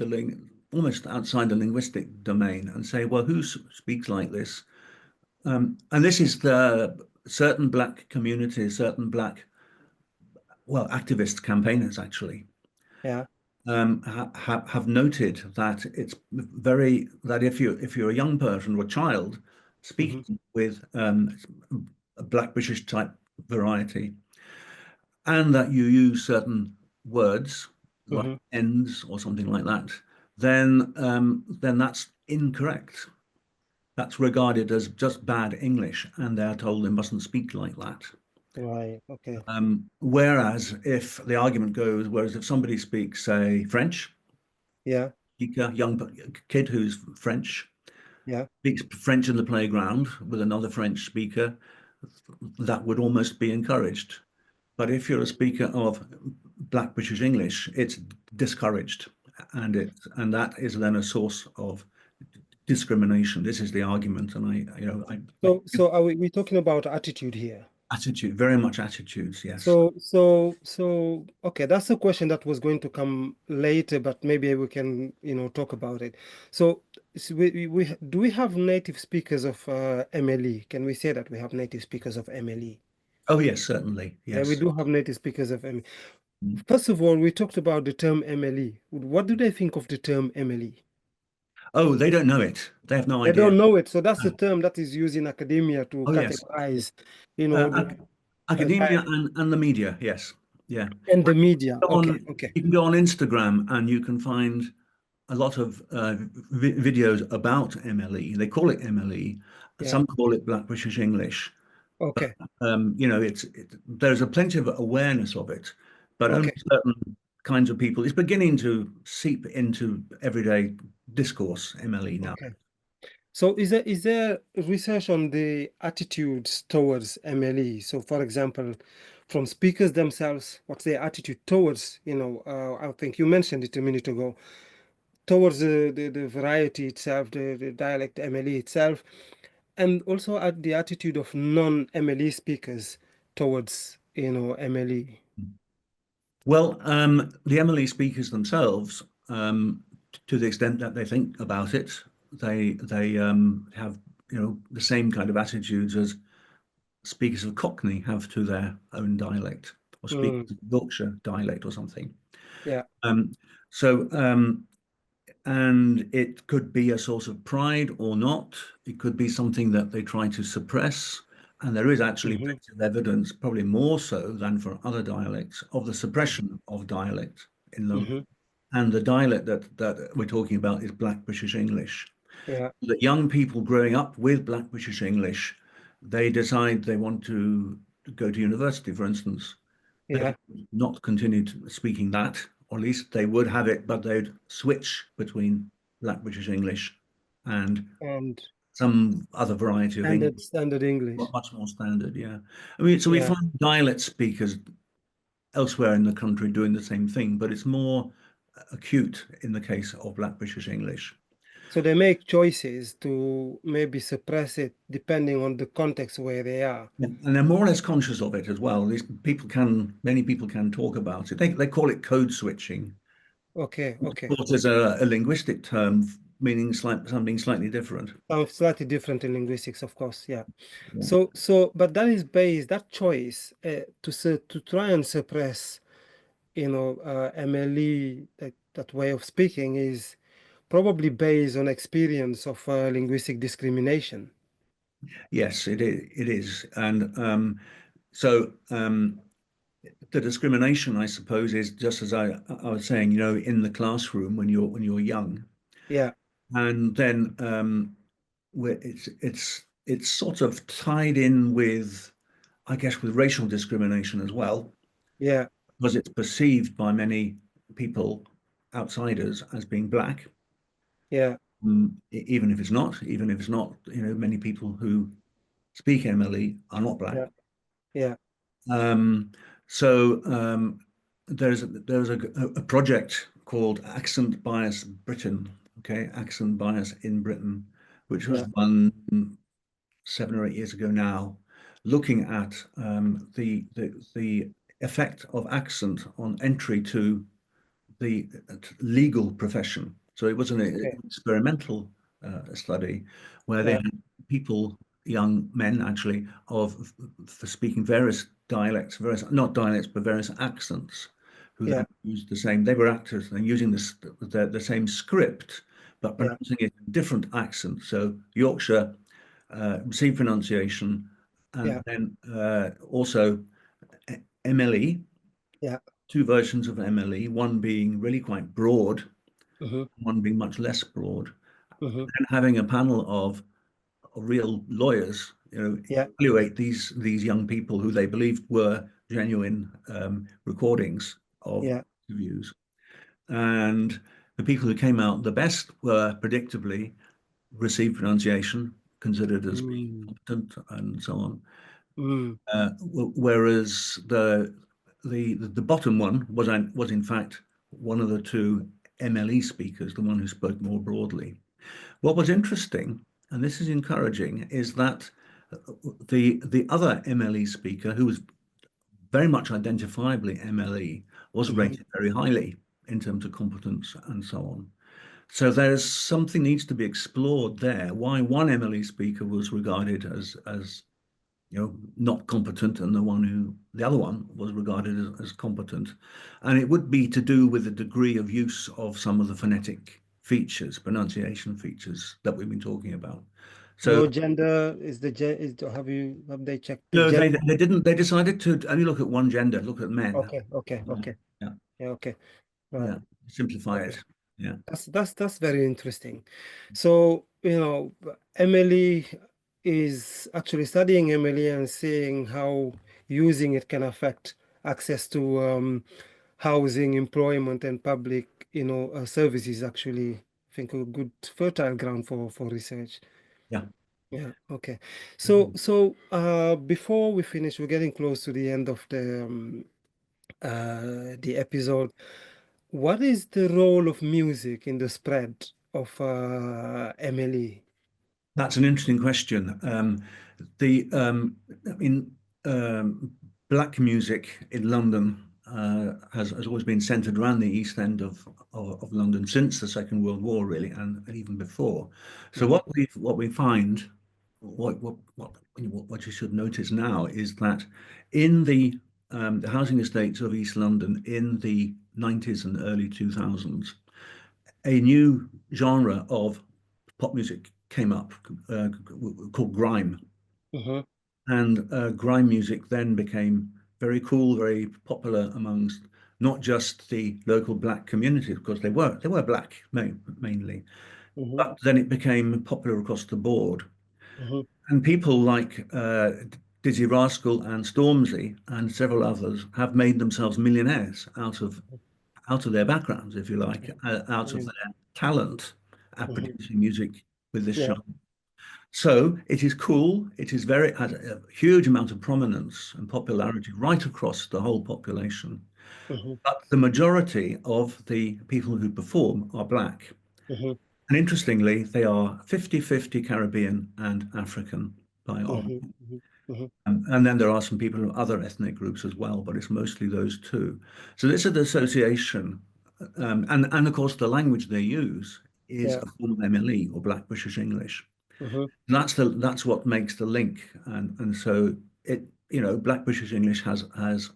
almost outside the linguistic domain and say, well, who speaks like this? And this is the certain Black communities, certain Black, well, activist campaigners actually, have noted that that if you're a young person or a child speaking with a Black British type variety, and that you use certain words like ends or something like that, then that's incorrect. That's regarded as just bad English, and they're told they mustn't speak like that. Right. Okay. Whereas if the argument goes, if somebody speaks, say, French, a young kid who's French, speaks French in the playground with another French speaker, that would almost be encouraged. But if you're a speaker of Black British English, it's discouraged, and that is then a source of discrimination. This is the argument, and So are we talking about attitude here? Attitude, very much attitudes, yes. So okay, that's a question that was going to come later, but maybe we can talk about it. So do we have native speakers of MLE? Can we say that we have native speakers of MLE? Oh yes, certainly. Yes. Yeah, we do have native speakers of MLE. First of all, we talked about the term MLE. What do they think of the term MLE? Oh, they don't know it. They have no idea. They don't know it. So that's the term that is used in academia to categorize, academia and the media. Yes, yeah. And the media. Okay. You can go on Instagram and you can find a lot of videos about MLE. They call it MLE. Some call it Black British English. Okay. You know, there's a plenty of awareness of it, but only Okay. certain kinds of people. It's beginning to seep into everyday discourse, MLE now. Okay. So is there research on the attitudes towards MLE? So for example, from speakers themselves, what's their attitude towards, I think you mentioned it a minute ago, towards the variety itself, the dialect MLE itself, and also at the attitude of non-MLE speakers towards, MLE. Well, the MLE speakers themselves, to the extent that they think about it, they have, you know, the same kind of attitudes as speakers of Cockney have to their own dialect, or speakers of Yorkshire dialect or something. Yeah. So and it could be a source of pride or not. It could be something that they try to suppress. And there is actually plenty of evidence, probably more so than for other dialects, of the suppression of dialect in them. And the dialect that we're talking about is Black British English. Yeah. That young people growing up with Black British English, they decide they want to go to university, for instance. They Yeah. would not continue speaking that, or at least they would have it, but they'd switch between Black British English and And some other variety of English, standard English. much more standard, yeah. I mean, so we Yeah. find dialect speakers elsewhere in the country doing the same thing, but it's more acute in the case of Black British English. So they make choices to maybe suppress it depending on the context where they are. And they're more or less conscious of it as well. Many people can talk about it. They call it code switching. Okay. Of course, there's a linguistic term meaning something slightly different. Slightly different in linguistics, of course. Yeah. So, but that is based, that choice to try and suppress, MLE, that way of speaking is probably based on experience of linguistic discrimination. Yes, it is. And the discrimination, I suppose, is just as I was saying, you know, in the classroom when you're young. Yeah. And then where it's sort of tied in with, I guess, with racial discrimination as well. Yeah. Because it's perceived by many people, outsiders, as being black. Yeah. Even if it's not, you know, many people who speak MLE are not black. Yeah. Yeah. There's a project called Accent Bias Britain, okay, Accent Bias in Britain, which was run 7 or 8 years ago now, looking at the effect of accent on entry to the legal profession. So it was an experimental study where they had people, young men actually, for speaking various dialects, not dialects, but various accents, who then used the same. They were actors and using the same script, but pronouncing it in different accents. So Yorkshire, C pronunciation, and then also MLE. Yeah. Two versions of MLE, one being really quite broad, one being much less broad, and having a panel of real lawyers, you know, evaluate these young people who they believed were genuine recordings of interviews. And the people who came out the best were predictably received pronunciation, considered as being competent, and so on. Whereas the bottom one was in fact one of the two MLE speakers, the one who spoke more broadly. What was interesting, and this is encouraging, is that the other MLE speaker, who was very much identifiably MLE, was rated very highly in terms of competence and so on. So there's something needs to be explored there. Why one MLE speaker was regarded as you know, not competent, and the other one was regarded as competent. And it would be to do with the degree of use of some of the phonetic features, pronunciation features that we've been talking about. So no gender have they checked the no, gender? they didn't. They decided to only look at one gender, look at men. Okay. Yeah. Okay. Yeah. Simplify it. Yeah. That's very interesting. So, MLE is actually studying MLE and seeing how using it can affect access to housing, employment, and public, services. Actually, I think a good fertile ground for research. Yeah. Yeah. Okay. So before we finish, we're getting close to the end of the episode. What is the role of music in the spread of MLE? That's an interesting question. I mean, black music in London has always been centered around the East End of London since the Second World War, really, and even before. So what we find, what you should notice now is that in the housing estates of East London in the 90s and early 2000s, a new genre of pop music came up called grime. Mm-hmm. And grime music then became very cool, very popular amongst not just the local black community, of course they were black mainly, Mm-hmm. but then it became popular across the board. Mm-hmm. And people like Dizzy Rascal and Stormzy and several others have made themselves millionaires out of their backgrounds, if you like, out of their talent at Mm-hmm. producing music with this Yeah. genre. So it is cool. It is has a huge amount of prominence and popularity right across the whole population. Mm-hmm. But the majority of the people who perform are black. Mm-hmm. And interestingly, they are 50-50 Caribbean and African by origin. Mm-hmm. Mm-hmm. And then there are some people of other ethnic groups as well, but it's mostly those two. So this is the association. And of course, the language they use is Yeah. a form of MLE or Black British English. Mm-hmm. That's what makes the link. And so Black British English has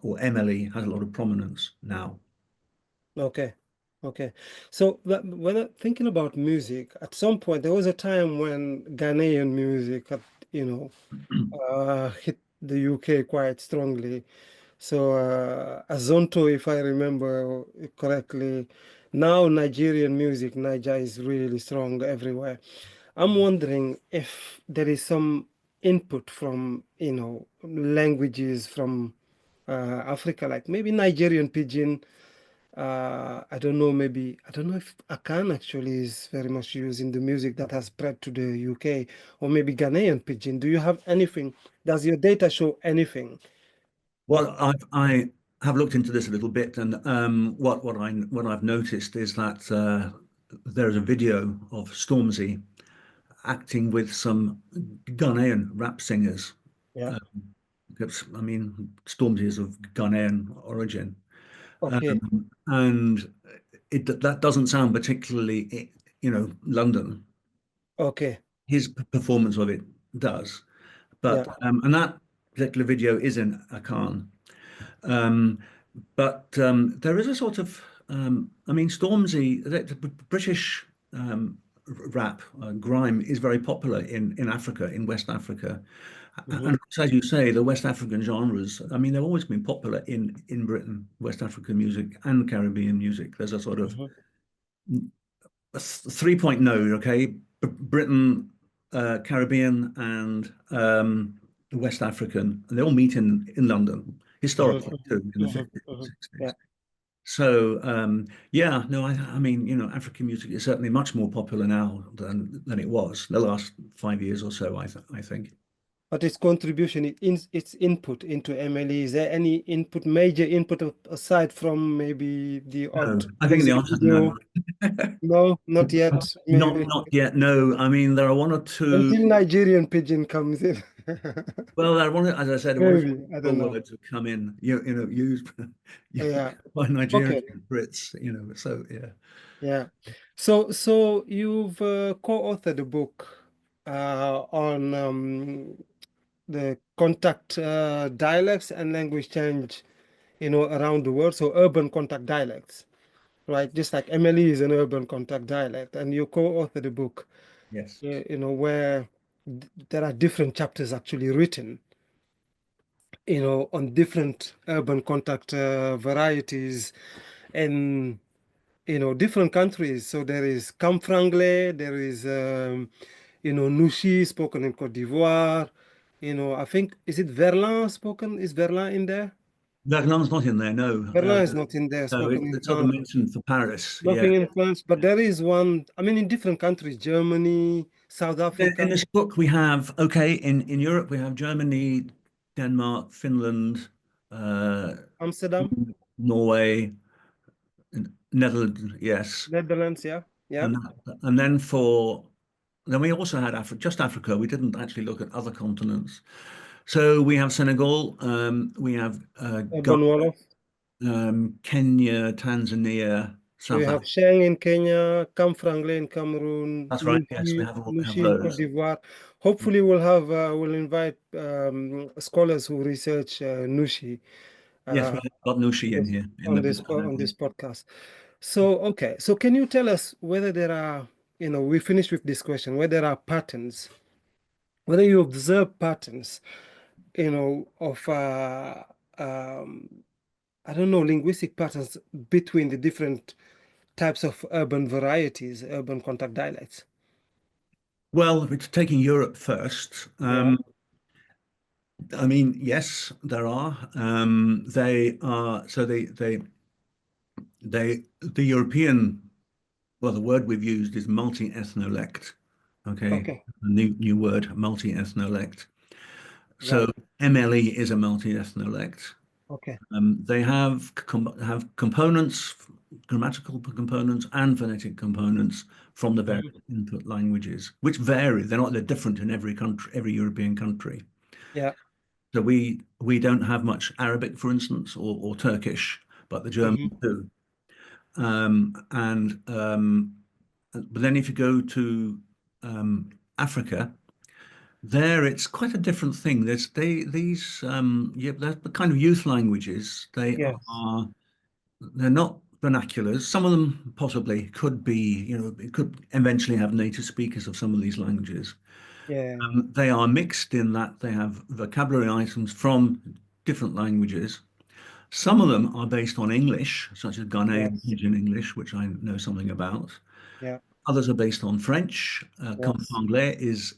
or MLE has a lot of prominence now. Okay. Okay. So when thinking about music, at some point there was a time when Ghanaian music had, hit the UK quite strongly. So Azonto, if I remember correctly, now Nigerian music, Niger is really strong everywhere. I'm wondering if there is some input from, languages from Africa, like maybe Nigerian pidgin. I don't know, maybe, I don't know if Akan actually is very much used in the music that has spread to the UK, or maybe Ghanaian pidgin. Do you have anything? Does your data show anything? Well, I have looked into this a little bit, and what I've noticed is that there is a video of Stormzy acting with some Ghanaian rap singers. Yeah. I mean, Stormzy is of Ghanaian origin, Okay. and that doesn't sound particularly, London. Okay. His performance of it does, Yeah. but and that particular video is in Akan. But there is a sort of, I mean, Stormzy, the British rap, grime is very popular in Africa, in West Africa. Mm-hmm. And of course, as you say, the West African genres, I mean, they've always been popular in Britain, West African music and Caribbean music. There's a sort of a 3.0, okay? Britain, Caribbean, and West African, and they all meet in London historically too, in the 50s and 60s. Yeah. So yeah, no, I mean, African music is certainly much more popular now than it was the last 5 years or so, I think. But its contribution, its input into MLE, is there any input, major input aside from maybe the No, odd I think the music answer is video? no. No, not yet. Maybe Not yet. No, I mean there are one or two. until Nigerian pidgin comes in. Well, as I said, one or Maybe, two I don't know. words have come in, used Yeah. by Nigerians Okay. and Brits, So yeah. Yeah. So you've co-authored a book on the contact dialects and language change, around the world. So urban contact dialects, right? Just like MLE is an urban contact dialect, and you co-authored a book, Yes. where there are different chapters actually written, on different urban contact varieties and, different countries. So there is Kamfrangle, there is, Nushi spoken in Cote d'Ivoire. I think, is it Verlan spoken? Is Verlan in there? Verlan's not in there, no. Verlan is not in there, No, spoken in it's sort of France. mentioned for Paris. Yeah. Nothing in France, but there is one, I mean, in different countries, Germany, South Africa, In this book, we have, okay, in Europe, we have Germany, Denmark, Finland, uh, Amsterdam, Norway, Netherlands, yes. Netherlands, yeah, yeah. And and then we also had just Africa. We didn't actually look at other continents. So we have Senegal, we have Urban Wolof. Kenya, Tanzania, We South have Africa. Sheng in Kenya, Kamfrangle in Cameroon, That's right. Yes, we have Nushi in Cote those. d'Ivoire. Hopefully, we'll invite scholars who research Nushi Yes, we uh, have got Nushi in here in on the this book. on this podcast. So, okay. So, can you tell us whether there are, we finished with this question, whether there are patterns, whether you observe patterns, of I don't know, linguistic patterns between the different types of urban varieties, urban contact dialects. Well, it's taking Europe first. Yeah. I mean, yes, there are. They are so the European. Well, the word we've used is multi-ethnolect. Okay, Okay. a new word, multi-ethnolect. So Right. MLE is a multi-ethnolect. Okay. They have components, grammatical components and phonetic components from the various input languages, which vary. They're different in every country, every European country. Yeah. So we don't have much Arabic, for instance, or Turkish, but the Germans do. But then if you go to Africa, there it's quite a different thing. They're the kind of youth languages. Yes. They're not vernaculars. Some of them possibly could be, it could eventually have native speakers of some of these languages. Yeah. They are mixed in that they have vocabulary items from different languages. Some of them are based on English, such as Ghanaian Yes. Pidgin English, which I know something about. Yeah. Others are based on French. Yes. Anglais is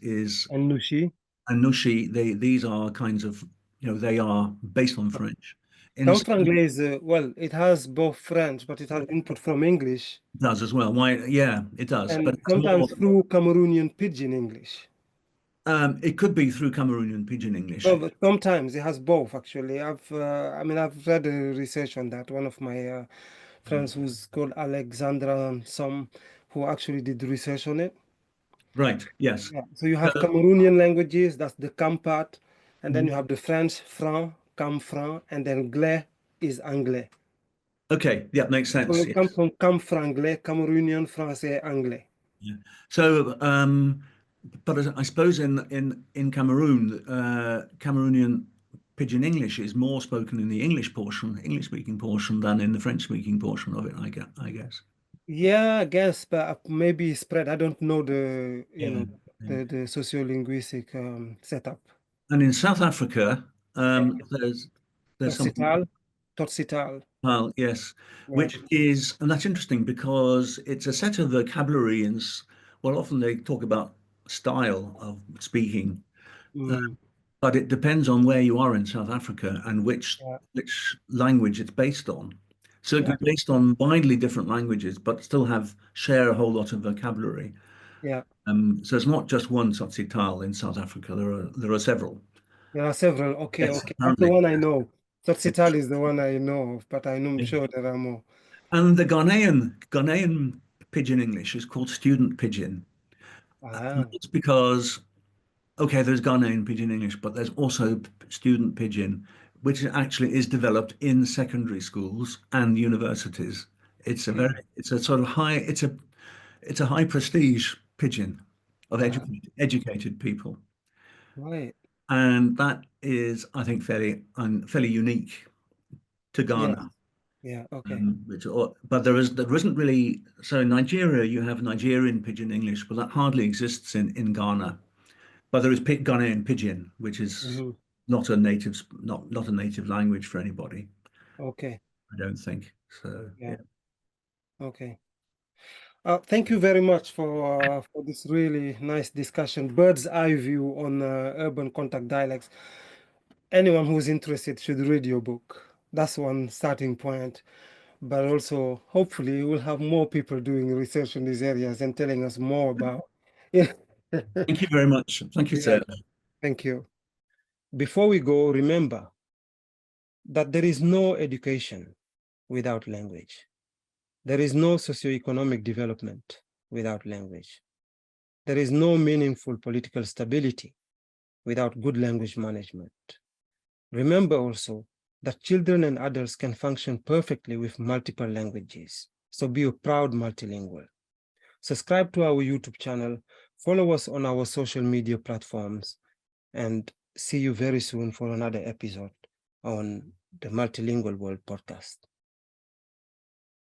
And Nushi. and Nushi. These are kinds of, they are based on French. In Franglais is, well, it has both French, but it has input from English does as well. Why? Yeah, it does. But and it's more. sometimes through Cameroonian Pidgin English. It could be through Cameroonian Pidgin English. No, but sometimes it has both actually. I've read research on that. One of my friends who's called Alexandra, some who actually did research on it. Right. Yes. Yeah. So you have Cameroonian languages, that's the Cam part, and then you have the French, Franc, Cam Franc, and then Glais is Anglais. Okay. Yeah, makes So sense. it comes from Cam Franglais, Cameroonian, Français, Anglais. Yeah. So, but I suppose in Cameroon, Cameroonian Pidgin English is more spoken in the English speaking portion than in the French speaking portion of it, I guess. Yeah, I guess, but maybe spread. I don't know the, Yeah. the sociolinguistic setup. And in South Africa, Yeah. there's something, Totsital, Totsital. well, yes, Yeah. which is, and that's interesting because it's a set of vocabulary well, often they talk about style of speaking, Mm, but it depends on where you are in South Africa and yeah. which language it's based on. So it Yeah. can be based on widely different languages, but still share a whole lot of vocabulary. Yeah. So it's not just one Tsotsitaal in South Africa. There are several. There are several. Okay, Yes, okay. That's the apparently. one I know. Totsital is the one I know of, but I'm sure there are more. And the Ghanaian Pidgin English is called student pidgin. And Ah, it's because, okay, there's Ghanaian Pidgin English, but there's also student pidgin, which actually is developed in secondary schools and universities. okay. It's a sort of it's a high prestige pidgin of Ah, educated people. right. And that is, I think, fairly unique to Yeah. Ghana. Yeah. Okay. But there isn't really. So in Nigeria, you have Nigerian Pidgin English, but that hardly exists in Ghana. But there is Ghanaian Pidgin, which is Hmm. not a native language for anybody. Okay. I don't think so. Yeah. Yeah. Okay. Thank you very much for this really nice discussion, bird's eye view on urban contact dialects. Anyone who's interested should read your book. That's one starting point. But also, hopefully, we'll have more people doing research in these areas and telling us more about. Yeah. Thank you very much. Thank you, Yeah. sir. Thank you. Before we go, remember that there is no education without language. There is no socioeconomic development without language. There is no meaningful political stability without good language management. Remember also that children and adults can function perfectly with multiple languages. So be a proud multilingual. Subscribe to our YouTube channel, follow us on our social media platforms, and see you very soon for another episode on the Multilingual World podcast.